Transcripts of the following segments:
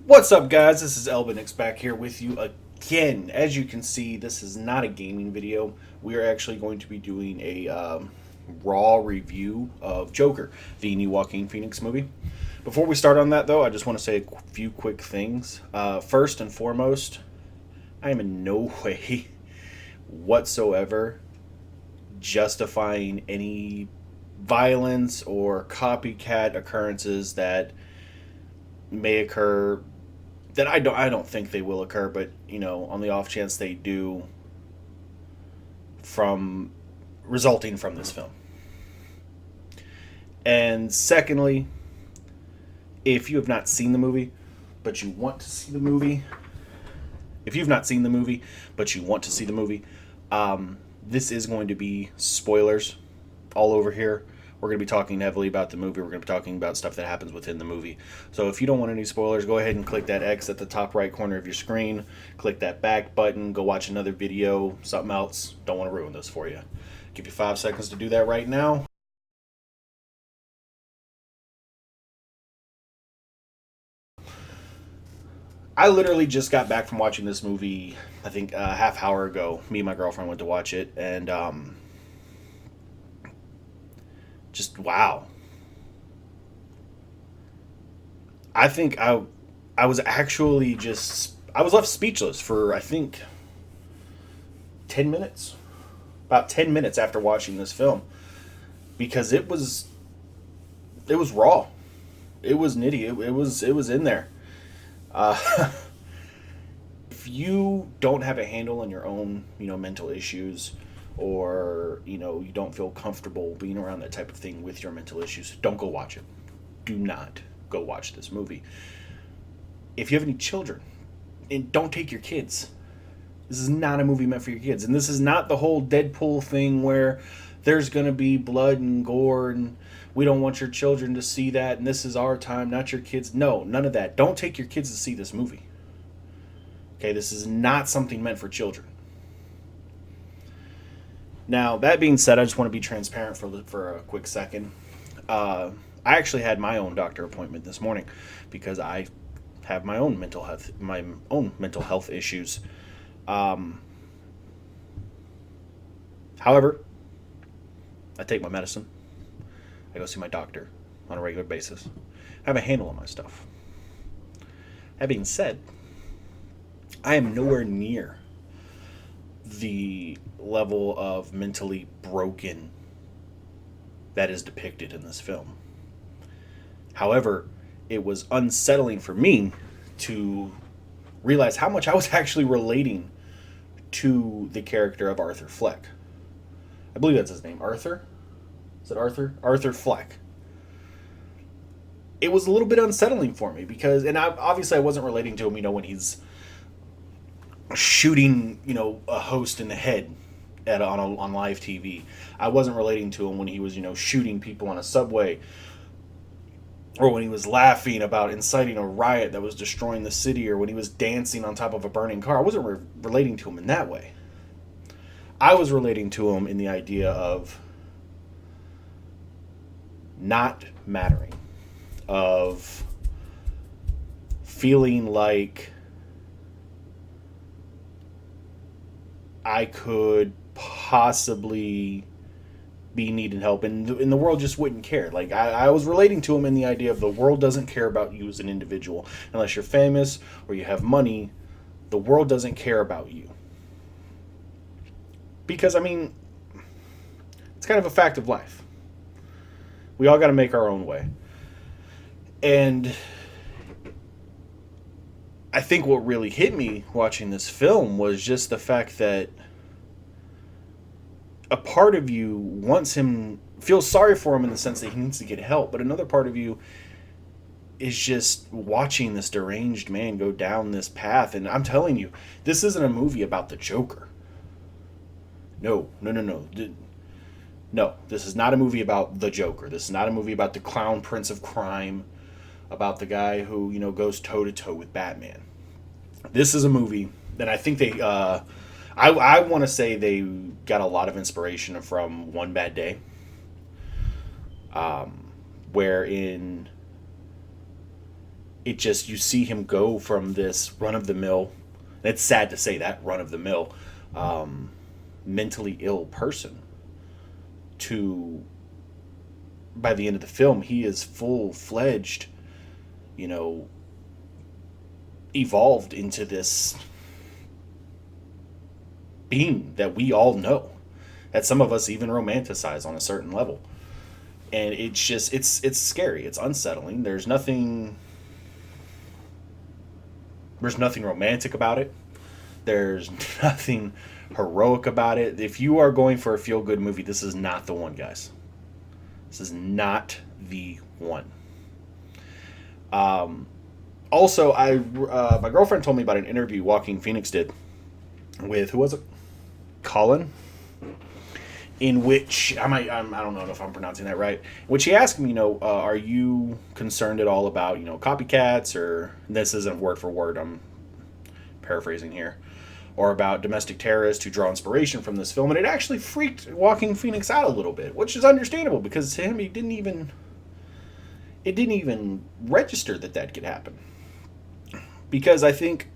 What's up, guys? This is Elbenix back here with you again. As you can see, this is not a gaming video. We are actually going to be doing a raw review of Joker, the new Joaquin Phoenix movie. Before we start on that, though, I just want to say a few quick things. First and foremost, I am in no way whatsoever justifying any violence or copycat occurrences that may occur that I don't think they will occur, but on the off chance they do, from resulting from this film. And secondly, if you have not seen the movie, but you want to see the movie, if you've not seen the movie, but you want to see the movie, this is going to be spoilers all over here. We're going to be talking heavily about the movie. We're going to be talking about stuff that happens within the movie. So if you don't want any spoilers, go ahead and click that X at the top right corner of your screen. Click that back button. Go watch another video, something else. Don't want to ruin this for you. Give you 5 seconds to do that right now. I literally just got back from watching this movie, I think a half hour ago. Me and my girlfriend went to watch it, and just wow. I think I was actually just I was left speechless for I think 10 minutes. About 10 minutes after watching this film because it was raw. It was nitty. It was in there. Uh, if you don't have a handle on your own, mental issues, or you don't feel comfortable being around that type of thing with your mental issues, don't go watch it. Do not go watch this movie. If you have any children, and don't take your kids. This is not a movie meant for your kids, and this is not the whole Deadpool thing where there's gonna be blood and gore and we don't want your children to see that and this is our time, not your kids. No, none of that. Don't take your kids to see this movie. Okay, this is not something meant for children. Now, that being said, I just want to be transparent for a quick second. I actually had my own doctor appointment this morning because I have my own mental health issues. Um, However, I take my medicine. I go see my doctor on a regular basis. I have a handle on my stuff. That being said, I am nowhere near the level of mentally broken that is depicted in this film. However, it was unsettling for me to realize how much I was actually relating to the character of Arthur Fleck. I believe that's his name. Arthur? Is it Arthur? Arthur Fleck. It was a little bit unsettling for me because, and obviously I wasn't relating to him, when he's shooting, a host in the head on live TV. I wasn't relating to him when he was, shooting people on a subway, or when he was laughing about inciting a riot that was destroying the city, or when he was dancing on top of a burning car. I wasn't relating to him in that way. I was relating to him in the idea of not mattering, of feeling like I could possibly be needing help, and the world just wouldn't care. Like, I was relating to him in the idea of the world doesn't care about you as an individual. Unless you're famous or you have money, the world doesn't care about you. Because, it's kind of a fact of life. We all got to make our own way. And I think what really hit me watching this film was just the fact that a part of you feels sorry for him in the sense that he needs to get help, but another part of you is just watching this deranged man go down this path. And I'm telling you, this isn't a movie about the Joker. No, no, no, no. No, this is not a movie about the Joker. This is not a movie about the clown prince of crime, about the guy who, goes toe to toe with Batman. This is a movie that I think I want to say they got a lot of inspiration from One Bad Day, wherein it just, you see him go from this run of the mill, and it's sad to say that, run of the mill, mentally ill person, to, by the end of the film, he is full fledged, you know, evolved into this being that we all know, that some of us even romanticize on a certain level. And it's just, it's scary, it's unsettling. There's nothing romantic about it. There's nothing heroic about it. If you are going for a feel good movie, this is not the one, guys. This is not the one. Also, my girlfriend told me about an interview Joaquin Phoenix did with, who was it? Colin, in which I don't know if I'm pronouncing that right. In which he asked me, are you concerned at all about, copycats, or, this isn't word for word, I'm paraphrasing here, or about domestic terrorists who draw inspiration from this film. And it actually freaked Joaquin Phoenix out a little bit, which is understandable, because to him, it didn't even register that could happen. Because I think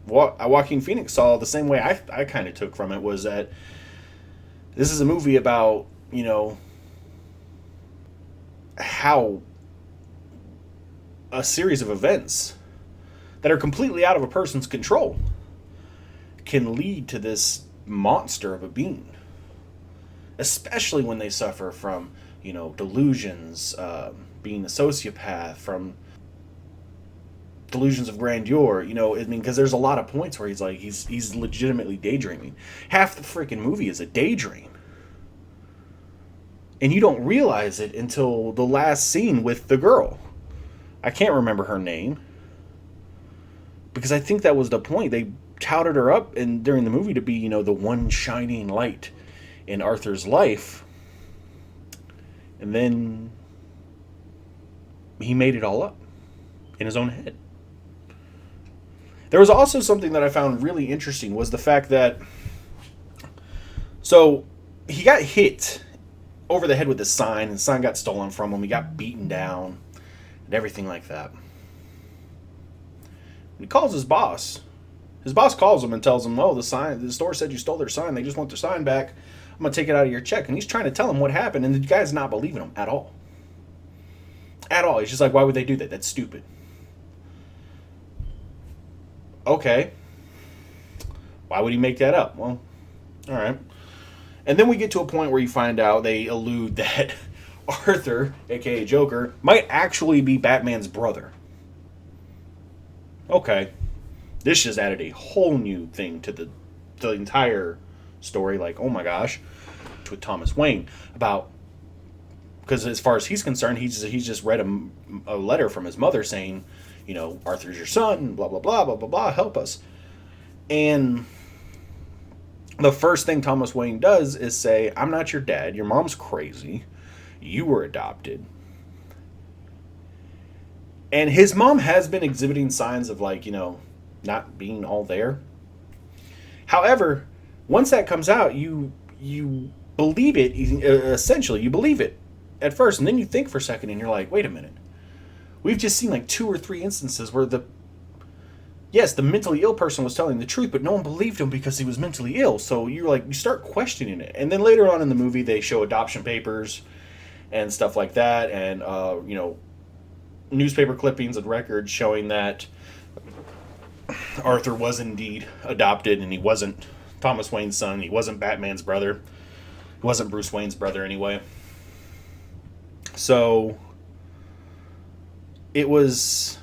what Joaquin Phoenix saw the same way I kind of took from it, was that this is a movie about, how a series of events that are completely out of a person's control can lead to this monster of a being. Especially when they suffer from, delusions, being a sociopath, from delusions of grandeur, because there's a lot of points where he's legitimately daydreaming. Half the freaking movie is a daydream. And you don't realize it until the last scene with the girl. I can't remember her name, because I think that was the point. They touted her up during the movie to be, the one shining light in Arthur's life. And then he made it all up in his own head. There was also something that I found really interesting, was the fact that, so he got hit over the head with a sign, and the sign got stolen from him. He got beaten down and everything like that. He calls his boss. His boss calls him and tells him, the store said you stole their sign. They just want their sign back. I'm going to take it out of your check. And he's trying to tell him what happened, and the guy's not believing him at all. At all. He's just like, why would they do that? That's stupid. Okay. Why would he make that up? Well, all right. And then we get to a point where you find out, they allude that Arthur, aka Joker, might actually be Batman's brother. Okay. This just added a whole new thing to the entire story. Like, oh my gosh. With Thomas Wayne. About, because as far as he's concerned, he's just read a letter from his mother saying, Arthur's your son, blah, blah, blah, blah, blah, blah, help us. And the first thing Thomas Wayne does is say, I'm not your dad. Your mom's crazy. You were adopted. And his mom has been exhibiting signs of, not being all there. However, once that comes out, you believe it. Essentially, you believe it at first. And then you think for a second, and you're like, wait a minute. We've just seen 2 or 3 instances where the mentally ill person was telling the truth, but no one believed him because he was mentally ill. So you start questioning it. And then later on in the movie, they show adoption papers and stuff like that. And, newspaper clippings and records showing that Arthur was indeed adopted, and he wasn't Thomas Wayne's son. He wasn't Batman's brother. He wasn't Bruce Wayne's brother anyway. So it was...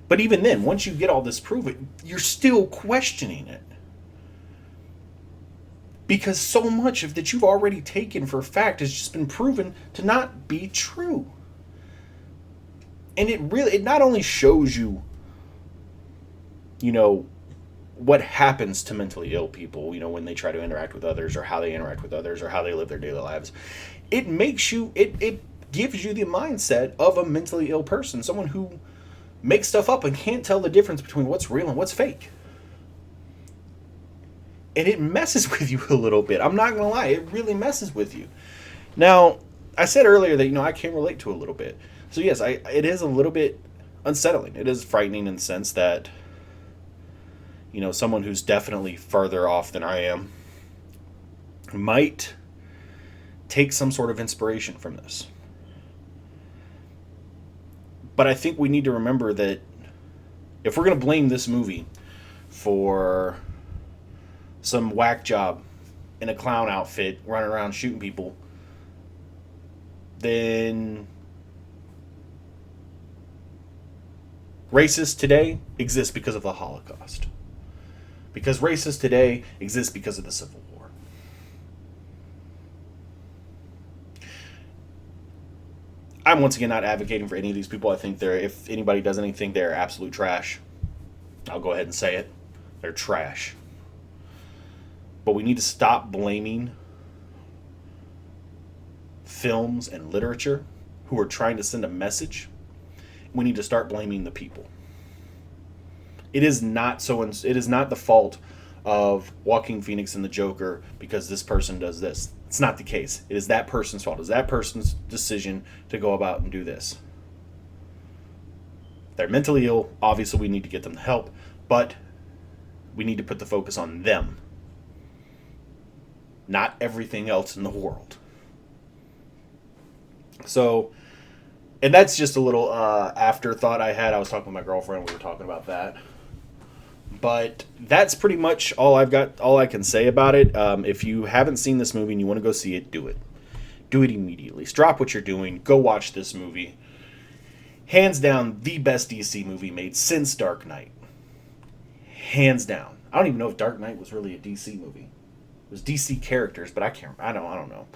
But even then, once you get all this proven, you're still questioning it. Because so much of that you've already taken for fact has just been proven to not be true. And it not only shows you, what happens to mentally ill people, when they try to interact with others, or how they interact with others, or how they live their daily lives. It makes you, it gives you the mindset of a mentally ill person, someone who makes stuff up and can't tell the difference between what's real and what's fake. And it messes with you a little bit. I'm not going to lie. It really messes with you. Now, I said earlier that, I can relate to a little bit. So yes, it is a little bit unsettling. It is frightening in the sense that, someone who's definitely further off than I am might take some sort of inspiration from this. But I think we need to remember that if we're going to blame this movie for some whack job in a clown outfit running around shooting people, then racists today exist because of the Holocaust. Because racists today exist because of the Civil War. I'm once again not advocating for any of these people. I think if anybody does anything, they're absolute trash. I'll go ahead and say it. They're trash. But we need to stop blaming films and literature who are trying to send a message. We need to start blaming the people. It is not the fault of Joaquin Phoenix and the Joker because this person does this. It's not the case. It is that person's fault. It is that person's decision to go about and do this. They're mentally ill. Obviously, we need to get them help, but we need to put the focus on them, not everything else in the world. So, and that's just a little afterthought I had. I was talking with my girlfriend. We were talking about that. But that's pretty much all I can say about it. If you haven't seen this movie and you want to go see it, do it. Do it immediately. Stop what you're doing. Go watch this movie. Hands down, the best DC movie made since Dark Knight. Hands down. I don't even know if Dark Knight was really a DC movie. It was DC characters, but I don't know.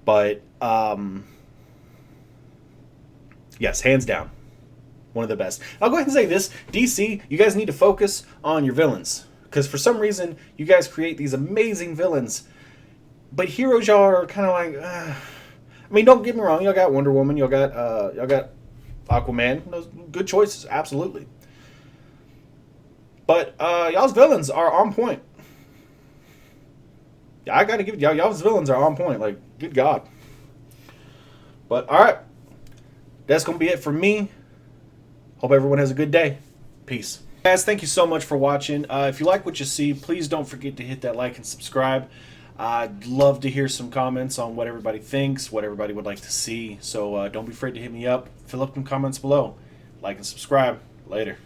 But yes, hands down. One of the best. I'll go ahead and say this. DC, you guys need to focus on your villains. Because for some reason, you guys create these amazing villains. But heroes, y'all are kind of like... I mean, don't get me wrong. Y'all got Wonder Woman. Y'all got Aquaman. Those good choices. Absolutely. But y'all's villains are on point. I got to give it... Y'all's villains are on point. Like, good God. But, alright. That's going to be it for me. Hope everyone has a good day. Peace. Guys, thank you so much for watching. If you like what you see, please don't forget to hit that like and subscribe. I'd love to hear some comments on what everybody thinks, what everybody would like to see. So don't be afraid to hit me up. Fill up some comments below. Like and subscribe. Later.